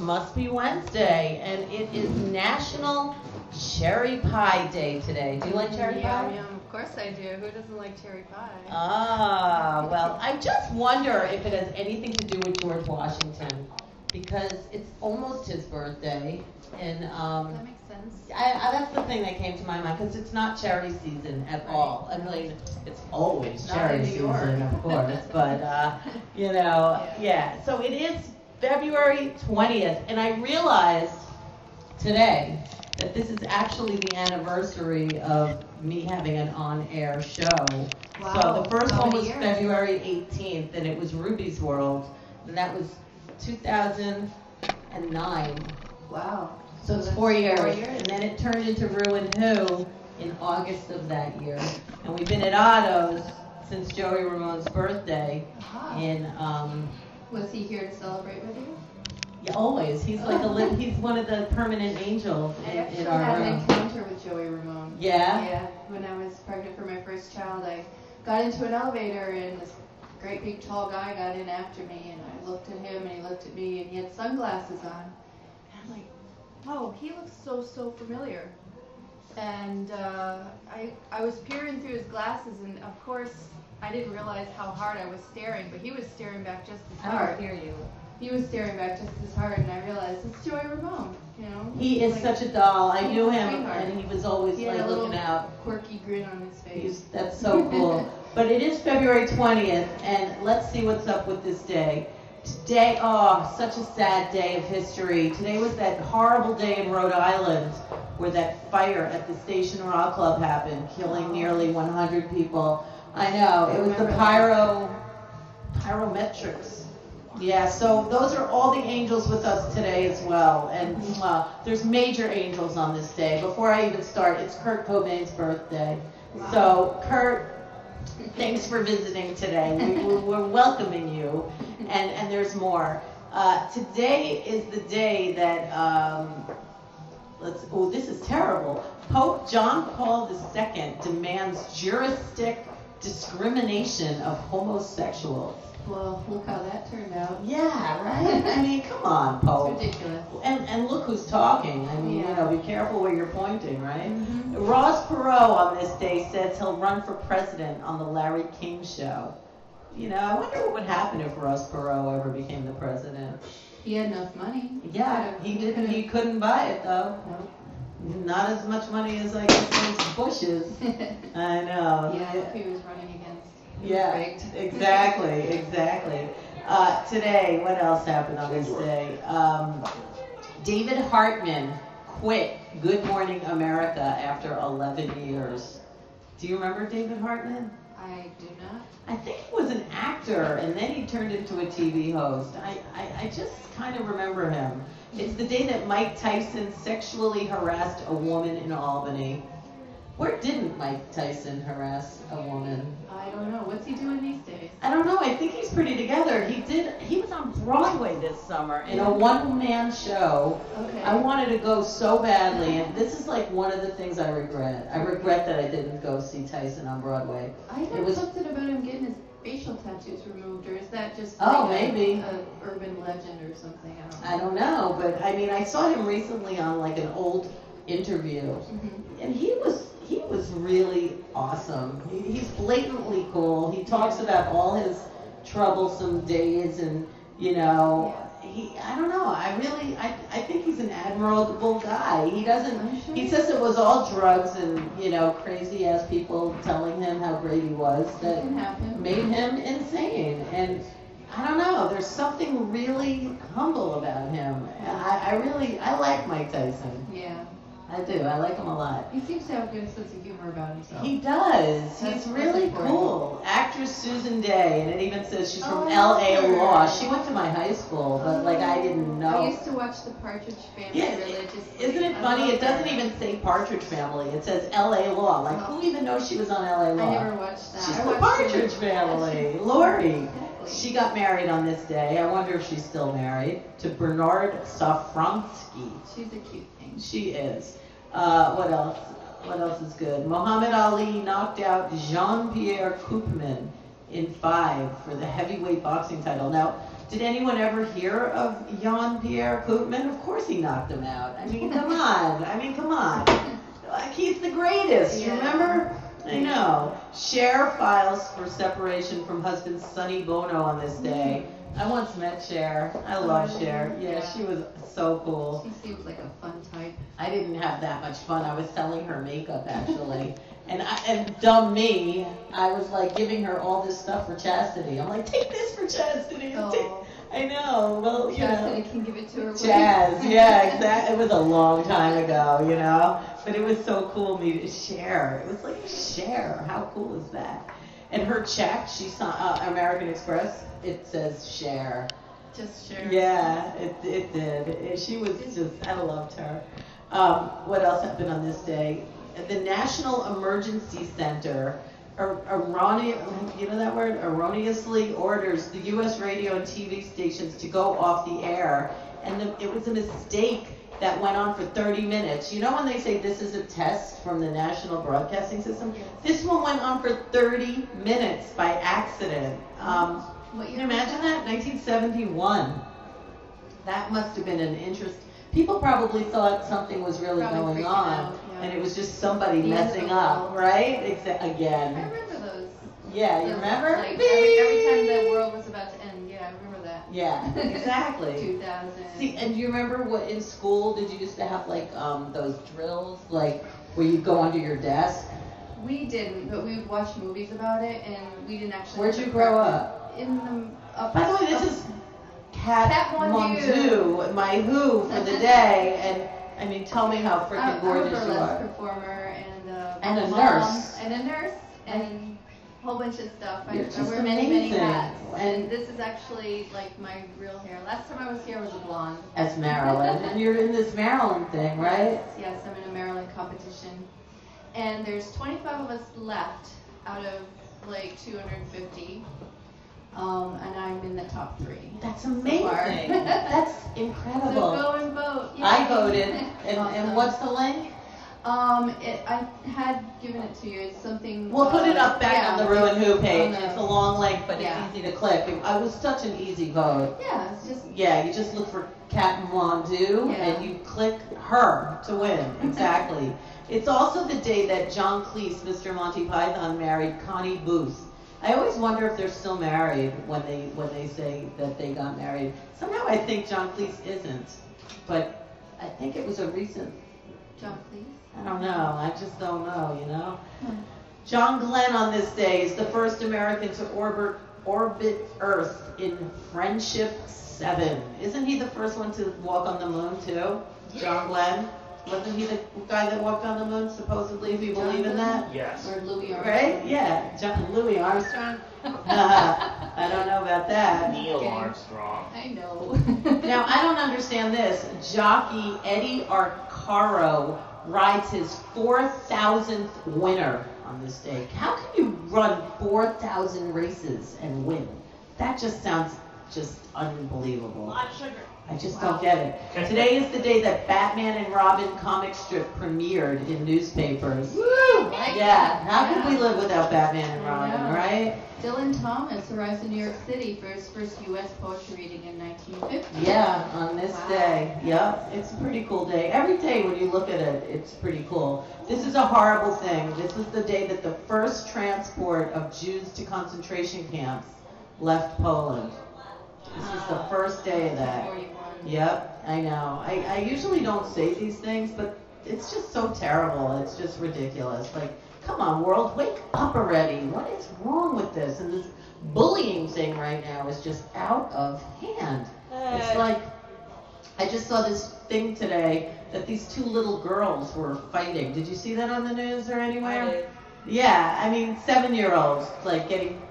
must be Wednesday, and it is National Cherry Pie Day today. Do you like cherry pie? Yum. Of course I do. Who doesn't like cherry pie? Ah, well, I just wonder if it has anything to do with George Washington, because it's almost his birthday, and That makes sense. that's the thing that came to my mind, because it's not cherry season at all. I mean, it's always Not cherry in New York. season, of course, but yeah. So it is February 20th, and I realized today that this is actually the anniversary of me having an on-air show. Wow. So the first one was years. February 18th, and it was Ruby's World, and that was 2009. Wow. So it's that's 4 years. 4 years. And then it turned into rew-who-nyc-chery-pie in August of that year. And we've been at Otto's since Joey Ramon's birthday Uh-huh. in Was he here to celebrate with you? yeah, always. He's like he's one of the permanent angels I in actually our had an room. encounter with Joey Ramone. Yeah? Yeah. When I was pregnant for my first child, I got into an elevator and this great big tall guy got in after me, and I looked at him and he looked at me, and he had sunglasses on. And I'm like, oh, he looks so familiar. And I was peering through his glasses, and of course I didn't realize how hard I was staring, but he was staring back just as hard. hear you. He was staring back just as hard, and I realized it's Joey Ramone. You know, He is like, such a doll. I knew him, sweetheart. and he was always He had like a little looking out. quirky grin on his face. That's so cool. But it is February 20th, and let's see what's up with this day. Today, such a sad day of history. Today was that horrible day in Rhode Island where that fire at the Station Rock Club happened, killing nearly 100 people. I know, it was the pyrometrics. Yeah, so those are all the angels with us today as well. And there's major angels on this day. Before I even start, it's Kurt Cobain's birthday. Wow. So, Kurt, thanks for visiting today. We're welcoming you. And there's more. Today is the day that, this is terrible. Pope John Paul II demands juristic discrimination of homosexuals. Well, look how that turned out. Yeah, right? I mean, come on, Pope. It's ridiculous. And look who's talking. I mean, Yeah. be careful where you're pointing, right? Mm-hmm. Ross Perot on this day says he'll run for president on the Larry King Show. I wonder what would happen if Ross Perot ever became the president. He had enough money. Yeah, he didn't. He couldn't buy it though. Nope. Not as much money as I guess those Bushes. I know. Yeah, if he was running against. Yeah, exactly. Today, what else happened on this day? David Hartman quit Good Morning America after 11 years. Do you remember David Hartman? I do not. I think he was an actor, and then he turned into a TV host. I just kind of remember him. It's the day that Mike Tyson sexually harassed a woman in Albany. Where didn't Mike Tyson harass a woman? I don't know. What's he doing these days? I don't know. I think he's pretty together. He was on Broadway this summer in a one-man show. Okay. I wanted to go so badly, and this is like one of the things I regret. I regret that I didn't go see Tyson on Broadway. I heard something about him getting his facial tattoos removed, or is that just maybe a urban legend or something? I don't know, but I mean, I saw him recently on like an old interview, Mm-hmm. and he was really awesome. He's blatantly cool. He talks about all his troublesome days, and I don't know. I think he's an admirable guy. He doesn't. Sure. He says it was all drugs and crazy ass people telling him how great he was that can happen. made him insane. And I don't know. There's something really humble about him. I like Mike Tyson. Yeah. I do. I like him a lot. He seems to have a good sense of humor about himself. He does. That's He's really important. cool. Actress Susan Day, and it even says she's from Oh, L.A. sure. Law. She went to my high school, but I didn't know. I used to watch the Partridge Family religiously. Isn't it I funny? love It doesn't that. even say Partridge Family. It says L.A. Law. Like, who even knows she was on L.A. Law? I never watched that. She's I the watched Partridge Family. Lori. Exactly. She got married on this day. I wonder if she's still married to Bernard Safransky. She's a cute thing. She is. What else? What else is good? Muhammad Ali knocked out Jean-Pierre Koopman in 5 for the heavyweight boxing title. Now, did anyone ever hear of Jan-Pierre Koopman? Of course he knocked him out. I mean, come on. Like, he's the greatest, you remember? I know. Cher files for separation from husband Sonny Bono on this day. I once met Cher. I love Cher. Yeah, she was so cool. She seems like a fun type. I didn't have that much fun. I was selling her makeup, actually. And dumb me, I was like giving her all this stuff for chastity. I'm like, take this for chastity. I know. Well, you Chastity know. can give it to her. Jazz, yeah, exactly. It was a long time ago, you know. But it was so cool to share. It was like share. How cool is that? And her check, she saw American Express. It says share. Just share. Yeah, it did. She was just, I loved her. What else happened on this day? The National Emergency Center you know that word? Erroneously orders the U.S. radio and TV stations to go off the air. And it was a mistake that went on for 30 minutes. You know when they say this is a test from the National Broadcasting System? This one went on for 30 minutes by accident. Can you imagine that? 1971. That must have been an interest. People probably thought something was really going on, and it was just somebody messing up, right? Again. I remember those. Yeah, you remember? Like every time the world was about to end. Yeah, I remember that. Yeah, exactly. 2000. See, and do you remember what in school did you used to have like those drills, like where you go under your desk? We didn't, but we would watch movies about it, and we didn't actually. Where'd you grow up? In the. By the way, this is KaT MoN DieU, my who for the day, and I mean, tell me how freaking gorgeous you I'm a burlesque are. performer And a mom, nurse. And a nurse, and a whole bunch of stuff. I You're wear many amazing. hats. And And this is actually like my real hair. Last time I was here was a blonde. as Maryland, and you're in this Maryland thing, right? Yes, I'm in a Maryland competition. And there's 25 of us left out of like 250. And I'm in the top 3. That's amazing. That's incredible. So go and vote. Yay. I voted. And, Awesome. and what's the link? I had given it to you. It's something. We'll put it up back on the rew-who page. on the- It's a long link, but Yeah. it's easy to click. It was such an easy vote. Yeah, it's just. Yeah, you just look for KaT MoN DieU, Yeah. and you click her to win. Exactly. It's also the day that John Cleese, Mr. Monty Python, married Connie Booth. I always wonder if they're still married when they say that they got married. Somehow I think John Cleese isn't, but I think it was a recent. John, please. I don't know. I just don't know, you know. John Glenn on this day is the first American to orbit Earth in Friendship 7. Isn't he the first one to walk on the moon too? John Glenn? Wasn't he the guy that walked on the moon, supposedly, if you believe in that? Yes. Or Louis Armstrong. Right? Yeah. Louis Armstrong? I don't know about that. Neil Armstrong. I know. Now, I don't understand this. Jockey Eddie Arcaro rides his 4,000th winner on this day. How can you run 4,000 races and win? That just sounds just unbelievable. A lot of sugar. I just don't get it. Today is the day that Batman and Robin comic strip premiered in newspapers. Woo! Yeah, how could we live without Batman and Robin, right? Dylan Thomas arrives in New York City for his first U.S. poetry reading in 1950. Yeah, on this day. Yep, it's a pretty cool day. Every day when you look at it, it's pretty cool. This is a horrible thing. This is the day that the first transport of Jews to concentration camps left Poland. This is the first day of that. 41. Yep, I know. I usually don't say these things, but it's just so terrible. It's just ridiculous. Like, come on, world, wake up already. What is wrong with this? And this bullying thing right now is just out of hand. It's like, I just saw this thing today that these 2 little girls were fighting. Did you see that on the news or anywhere? Yeah, I mean, 7-year-olds, like, getting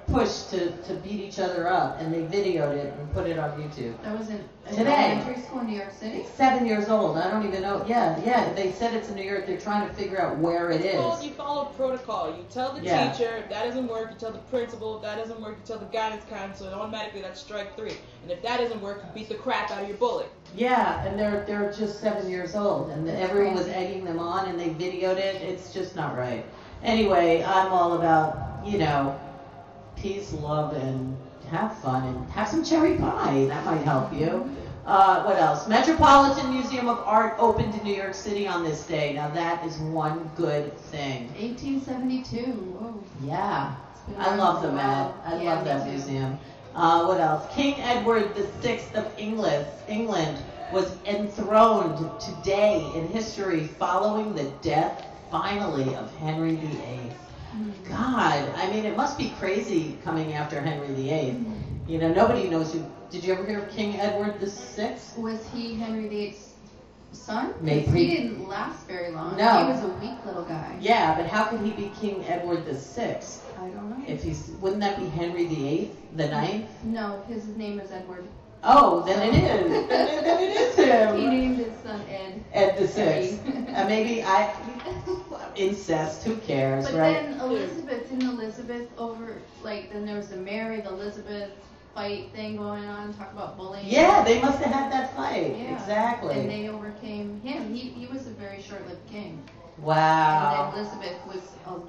pushed to beat each other up, and they videoed it and put it on YouTube. That was in Today. elementary school in New York City? It's 7 years old. I don't even know. Yeah. They said it's in New York. They're trying to figure out where it is. You follow protocol. You tell the teacher, if that doesn't work, you tell the principal, if that doesn't work, you tell the guidance counselor, and automatically that's strike 3. And if that doesn't work, you beat the crap out of your bully. Yeah, and they're just 7 years old, and everyone was egging them on, and they videoed it. It's just not right. Anyway, I'm all about, peace, love, and have fun, and have some cherry pie. That might help you. What else? Metropolitan Museum of Art opened in New York City on this day. Now that is one good thing. 1872. Whoa. Yeah. I love the Met. I love that museum. What else? King Edward VI of England was enthroned today in history following the death, finally, of Henry VIII. God, I mean, it must be crazy coming after Henry VIII. You know, nobody knows who. Did you ever hear of King Edward VI? Was he Henry VIII's son? Maybe. He didn't last very long. No. He was a weak little guy. Yeah, but how could he be King Edward VI? I don't know. If wouldn't that be Henry VIII, the ninth? No, his name is Edward. Oh, then it is. then it is him. He named his son Ed. Ed the Sixth. Maybe incest. Who cares, But right? then Elizabeth over, like, then there was the Mary, the Elizabeth fight thing going on, talk about bullying. Yeah, they must have had that fight. Yeah. Exactly. And they overcame him. He was a very short-lived king. Wow. And then Elizabeth was, I'll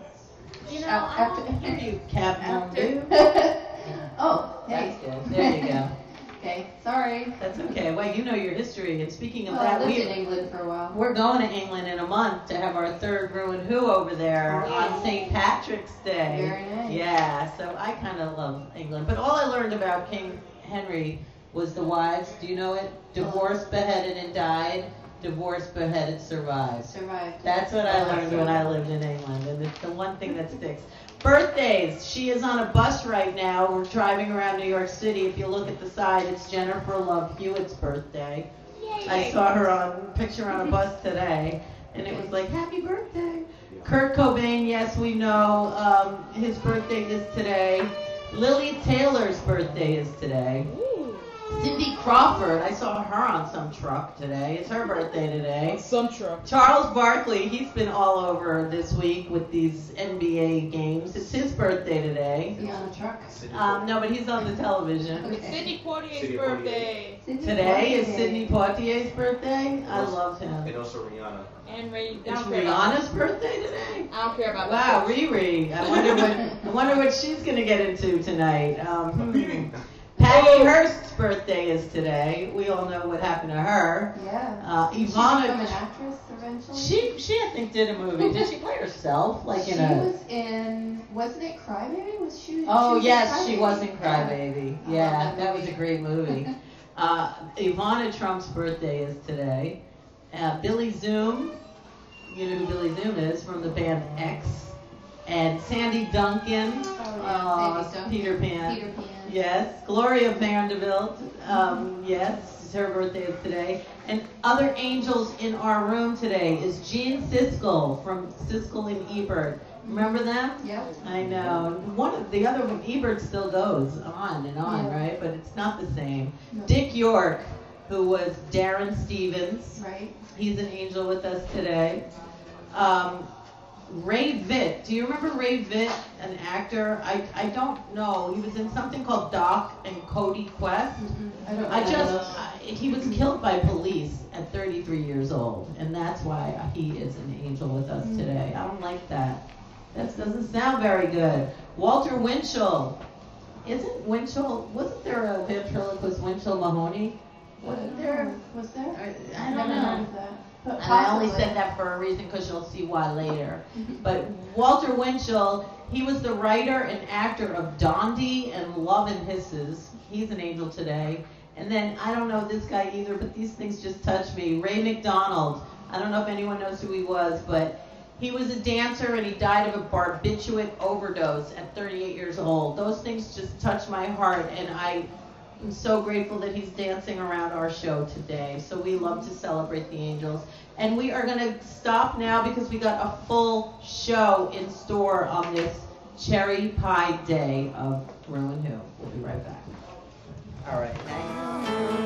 give you KaT. Oh, hey. That's good. There you go. Okay, sorry. That's okay. Well, you know your history. And speaking of Well, I that, lived in England for a while. we're going to England in a month to have our third rew-who over there on St. Patrick's Day. Very nice. Yeah, so I kind of love England. But all I learned about King Henry was the wives. Do you know it? Divorced, beheaded, and died. Divorced, beheaded, survived. Survived. That's what I learned when I lived in England, and it's the one thing that sticks. Birthdays. She is on a bus right now. We're driving around New York City. If you look at the side, it's Jennifer Love Hewitt's birthday. Yay. I saw her picture on a bus today, and it was like, happy birthday. Kurt Cobain, yes, we know. His birthday is today. Lily Taylor's birthday is today. Cindy Crawford, I saw her on some truck today. It's her birthday today. Some truck. Charles Barkley, he's been all over this week with these NBA games. It's his birthday today. Is he on a truck? No, but he's on the television. Okay. Sidney Poitier's birthday. Today is Sidney Poitier's birthday. I love him. And also Rihanna. And Ray. It's Rihanna's birthday today. I don't care about Wow, that. Riri. I wonder what she's gonna get into tonight. Patty Hearst's birthday is today. We all know what happened to her. Yeah. Did she Ivana. become an actress eventually? She I think did a movie. Did she play herself? Like in a. was in. Wasn't it Crybaby? Oh was yes, she in was in Crybaby. I Yeah, love that that was movie. a great movie. Ivana Trump's birthday is today. Billy Zoom, you know who Billy Zoom is from the band X, and Sandy Duncan. Oh yeah, Sandy Duncan. Peter Pan. Peter Pan. Yes, Gloria Vanderbilt. Yes, her birthday is today. And other angels in our room today is Gene Siskel from Siskel and Ebert. Remember them? Yep. I know. One of the other one, Ebert still goes on and on, Yeah. right? But it's not the same. No. Dick York, who was Darren Stevens. Right. He's an angel with us today. Ray Vitt. Do you remember Ray Vitt, an actor? I don't know. He was in something called Doc and Cody Quest. He was killed by police at 33 years old, and that's why he is an angel with us today. I don't like that. That doesn't sound very good. Walter Winchell. Wasn't there a ventriloquist Winchell Mahoney? Wasn't there? Was there? I don't Never know. heard of that. But And I only possibly. said that for a reason because you'll see why later. But Walter Winchell, he was the writer and actor of Dondi and Love and Hisses. He's an angel today. And then, I don't know this guy either, but these things just touch me. Ray McDonald. I don't know if anyone knows who he was, but he was a dancer and he died of a barbiturate overdose at 38 years old. Those things just touch my heart, and I'm so grateful that he's dancing around our show today. So we love to celebrate the angels. And we are going to stop now because we got a full show in store on this Cherry Pie Day of rew-who. We'll be right back. All right. Thanks.